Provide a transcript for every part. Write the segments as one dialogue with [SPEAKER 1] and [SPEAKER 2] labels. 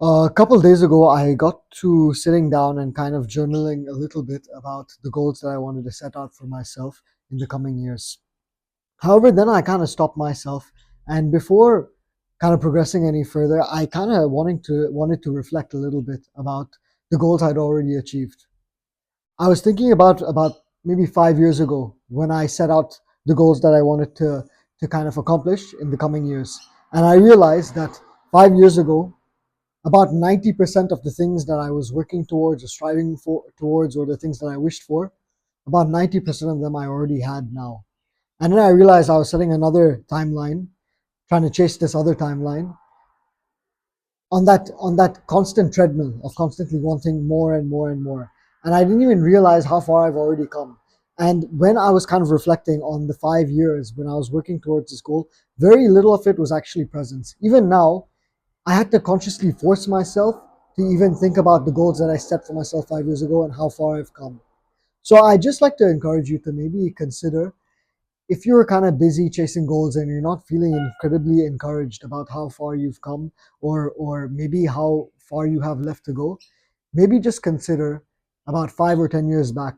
[SPEAKER 1] A couple days ago, I got to sitting down and kind of journaling a little bit about the goals that I wanted to set out for myself in the coming years. However, then I kind of stopped myself, and before kind of progressing any further, I kind of wanted to reflect a little bit about the goals I'd already achieved. I was thinking about maybe 5 years ago when I set out the goals that I wanted to kind of accomplish in the coming years, and I realized that 5 years ago about 90% of the things that I was working towards or striving for towards or the things that I wished for, about 90% of them I already had now. And then I realized I was setting another timeline, trying to chase this other timeline on that constant treadmill of constantly wanting more and more and more. And I didn't even realize how far I've already come. And when I was kind of reflecting on the 5 years when I was working towards this goal, very little of it was actually present. Even now, I had to consciously force myself to even think about the goals that I set for myself 5 years ago and how far I've come. So I just like to encourage you to maybe consider if you're kind of busy chasing goals and you're not feeling incredibly encouraged about how far you've come or maybe how far you have left to go, maybe just consider about 5 or 10 years back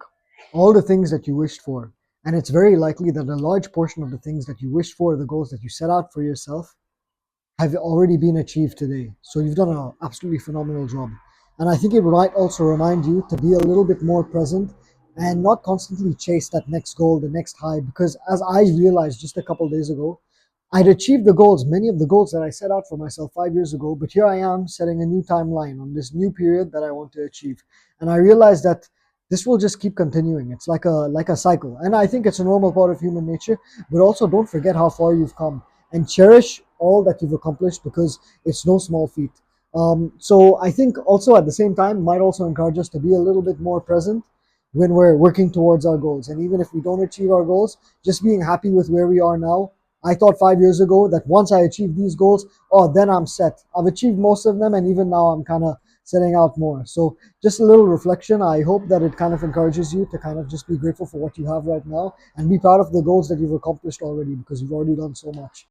[SPEAKER 1] all the things that you wished for. And it's very likely that a large portion of the things that you wished for, the goals that you set out for yourself, have already been achieved today. So you've done an absolutely phenomenal job. And I think it might also remind you to be a little bit more present and not constantly chase that next goal, the next high. Because as I realized just a couple days ago, I'd achieved the goals, many of the goals that I set out for myself 5 years ago, but here I am setting a new timeline on this new period that I want to achieve. And I realized that this will just keep continuing. It's like a cycle. And I think it's a normal part of human nature, but also don't forget how far you've come and cherish all that you've accomplished because it's no small feat. So I think also at the same time might also encourage us to be a little bit more present when we're working towards our goals. And even if we don't achieve our goals, just being happy with where we are now. I thought 5 years ago that once I achieve these goals, oh, then I'm set. I've achieved most of them, and even now I'm kind of setting out more. So just a little reflection. I hope that it kind of encourages you to kind of just be grateful for what you have right now and be proud of the goals that you've accomplished already because you've already done so much.